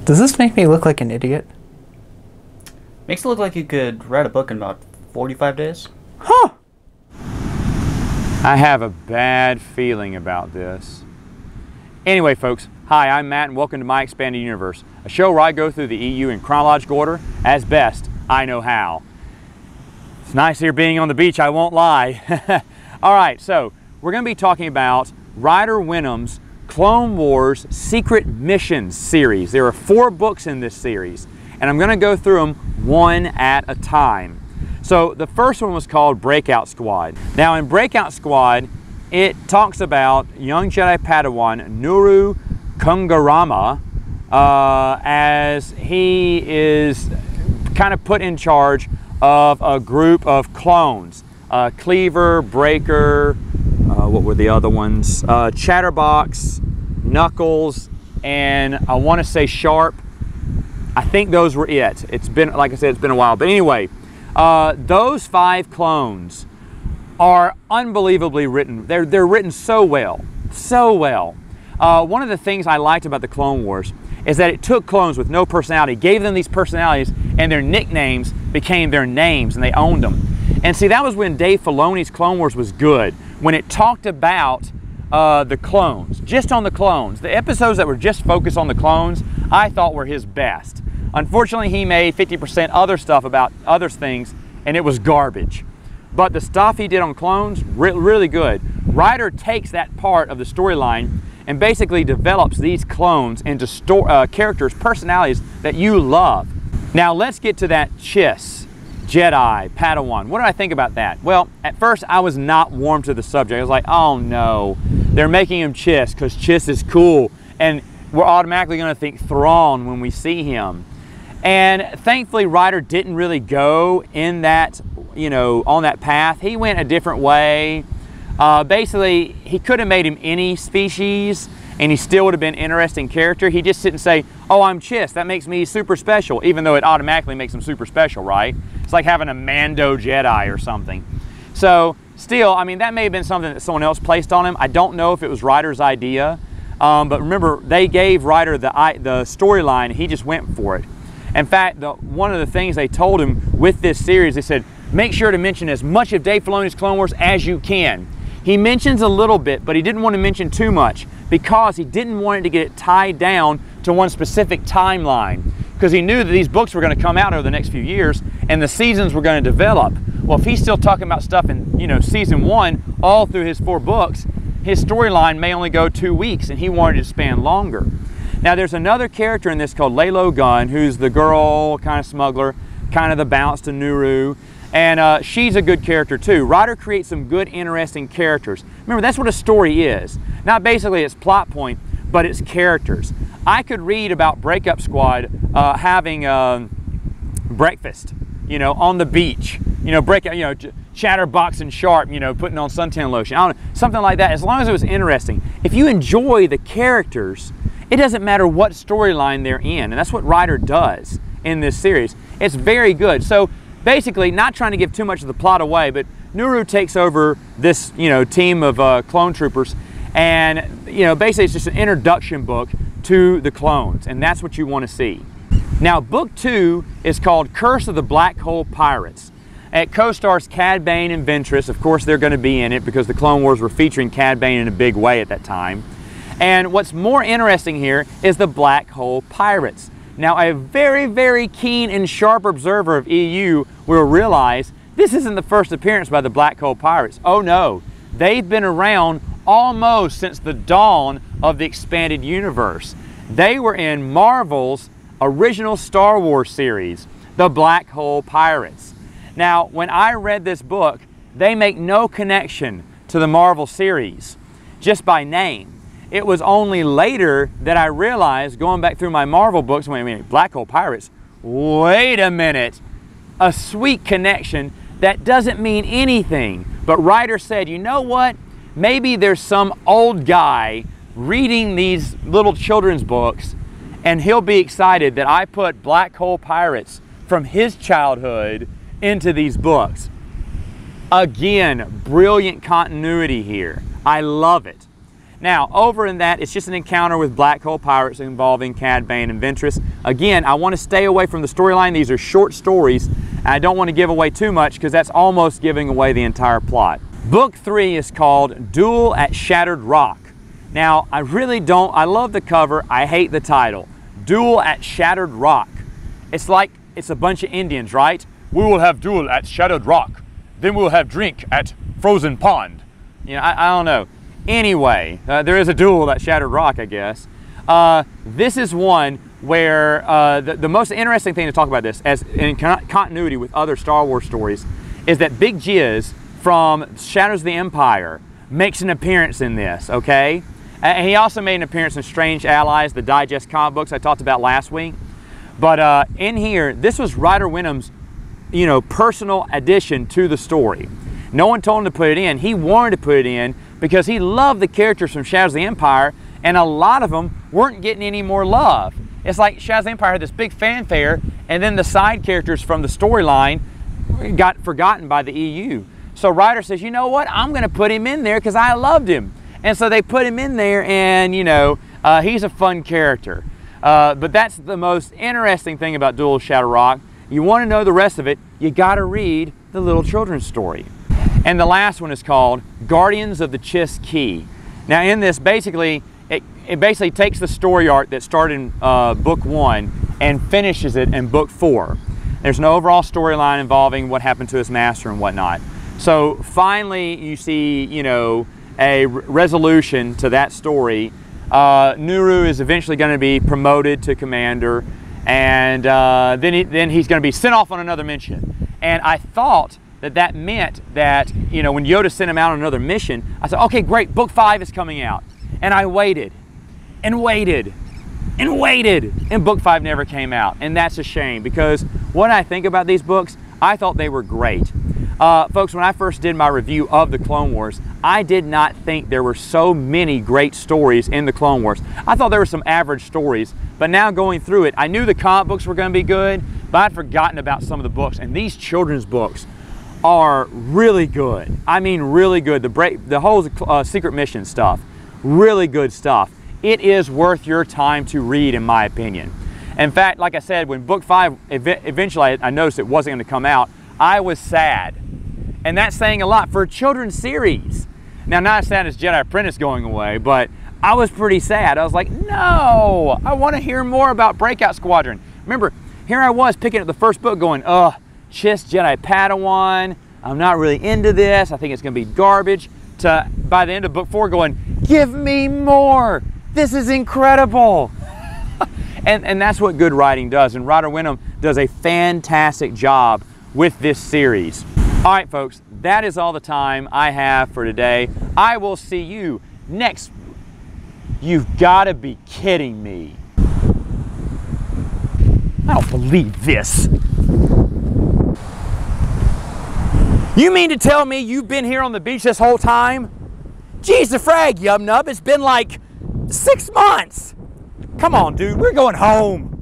Does this make me look like an idiot? Makes it look like you could write a book in about 45 days. Huh. I have a bad feeling about this. Anyway, folks, hi, I'm Matt, and welcome to My Expanded Universe, a show where I go through the EU in chronological order as best I know how. It's nice here being on the beach, I won't lie. All right, so we're going to be talking about Ryder Windham's Clone Wars Secret Missions series. There are 4 books in this series, and I'm going to go through them one at a time. So the first one was called Breakout Squad. Now in Breakout Squad, it talks about young Jedi Padawan Nuru Kungarama as he is kind of put in charge of a group of clones. Cleaver, Breaker, what were the other ones? Chatterbox, Knuckles, and I want to say Sharp. I think those were it. It's been, like I said, it's been a while. But anyway, those 5 clones are unbelievably written. They're written so well, so well. One of the things I liked about the Clone Wars is that it took clones with no personality, gave them these personalities, and their nicknames became their names, and they owned them. And see, that was when Dave Filoni's Clone Wars was good, when it talked about the clones, just on the clones. The episodes that were just focused on the clones, I thought were his best. Unfortunately, he made 50% other stuff about other things, and it was garbage. But the stuff he did on clones, really good. Ryder takes that part of the storyline and basically develops these clones into characters, personalities that you love. Now let's get to that Chiss, Jedi, Padawan. What did I think about that? Well, at first I was not warm to the subject. I was like, oh no, they're making him Chiss because Chiss is cool, and we're automatically going to think Thrawn when we see him. And thankfully Ryder didn't really go in that, on that path. He went a different way. Basically, he could have made him any species and he still would have been an interesting character. He just didn't say, oh, I'm Chiss, that makes me super special, even though it automatically makes him super special, right? It's like having a Mando Jedi or something. So still, I mean, that may have been something that someone else placed on him. I don't know if it was Ryder's idea, but remember, they gave Ryder the storyline, he just went for it. In fact, one of the things they told him with this series, they said, make sure to mention as much of Dave Filoni's Clone Wars as you can. He mentions a little bit, but he didn't want to mention too much because he didn't want it to get it tied down to one specific timeline, because he knew that these books were going to come out over the next few years and the seasons were going to develop. Well, if he's still talking about stuff in season 1 all through his 4 books, his storyline may only go 2 weeks, and he wanted it to span longer. Now there's another character in this called Lalo Gunn, who's the girl kind of smuggler, kind of the bounce to Nuru, and she's a good character too. Ryder creates some good, interesting characters. Remember, that's what a story is. Not basically its plot point, but its characters. I could read about Breakout Squad having breakfast, on the beach. Breakout, Chatterbox and Sharp, putting on suntan lotion. I don't know, something like that. As long as it was interesting. If you enjoy the characters, it doesn't matter what storyline they're in, and that's what Ryder does in this series. It's very good. So basically, not trying to give too much of the plot away, but Nuru takes over this, team of clone troopers, and basically it's just an introduction book to the clones, and that's what you want to see. Now, book 2 is called Curse of the Black Hole Pirates. It co-stars Cad Bane and Ventress. Of course, they're going to be in it because the Clone Wars were featuring Cad Bane in a big way at that time. And what's more interesting here is the Black Hole Pirates. Now, a very, very keen and sharp observer of EU will realize this isn't the first appearance by the Black Hole Pirates. Oh no, they've been around almost since the dawn of the expanded universe. They were in Marvel's original Star Wars series, the Black Hole Pirates. Now, when I read this book, they make no connection to the Marvel series, just by name. It was only later that I realized, going back through my Marvel books, wait a minute, Black Hole Pirates, wait a minute, a sweet connection that doesn't mean anything. But Ryder said, you know what? Maybe there's some old guy reading these little children's books, and he'll be excited that I put Black Hole Pirates from his childhood into these books. Again, brilliant continuity here. I love it. Now, over in that, it's just an encounter with black hole pirates involving Cad Bane and Ventress. Again, I want to stay away from the storyline. These are short stories, and I don't want to give away too much because that's almost giving away the entire plot. Book 3 is called Duel at Shattered Rock. Now, I love the cover, I hate the title. Duel at Shattered Rock. It's like it's a bunch of Indians, right? We will have duel at Shattered Rock. Then we'll have drink at Frozen Pond. You know, I don't know. Anyway, there is a duel at Shattered Rock, I guess. This is one where the most interesting thing to talk about this, as in continuity with other Star Wars stories, is that Big Chiss from Shadows of the Empire makes an appearance in this, okay? And he also made an appearance in Strange Allies, the Digest comic books I talked about last week. But in here, this was Ryder Windham's, personal addition to the story. No one told him to put it in. He wanted to put it in because he loved the characters from Shadows of the Empire, and a lot of them weren't getting any more love. It's like Shadows of the Empire had this big fanfare, and then the side characters from the storyline got forgotten by the EU. So Ryder says, you know what, I'm going to put him in there because I loved him. And so they put him in there, and he's a fun character. But that's the most interesting thing about Duel at Shattered Rock. You want to know the rest of it, you got to read the little children's story. And the last one is called Guardians of the Chiss Key. Now in this, basically, it basically takes the story arc that started in book 1 and finishes it in book 4. There's no overall storyline involving what happened to his master and whatnot. So finally you see, a resolution to that story. Nuru is eventually going to be promoted to commander, and then he's going to be sent off on another mission. And I thought that meant that, when Yoda sent him out on another mission, I said, okay, great, book 5 is coming out. And I waited and waited and waited, and book 5 never came out. And that's a shame, because when I think about these books, I thought they were great. Folks, when I first did my review of the Clone Wars, I did not think there were so many great stories in the Clone Wars. I thought there were some average stories, but now going through it, I knew the comic books were going to be good, but I'd forgotten about some of the books. And these children's books are really good. I mean, really good. The whole secret mission stuff, really good stuff. It is worth your time to read, in my opinion. In fact, like I said, when book 5 eventually I noticed it wasn't going to come out, I was sad. And that's saying a lot for a children's series. Now, not as sad as Jedi Apprentice going away, but I was pretty sad. I was like, no, I want to hear more about Breakout Squadron. Remember, here I was picking up the first book going, Chiss Jedi Padawan, I'm not really into this, I think it's going to be garbage, to by the end of book 4 going, give me more, this is incredible. and that's what good writing does, and Ryder Windham does a fantastic job with this series. All right, folks, that is all the time I have for today. I will see you next. You've got to be kidding me. I don't believe this. You mean to tell me you've been here on the beach this whole time? Geez, the frag, Yub Nub, it's been like 6 months. Come on, dude, we're going home.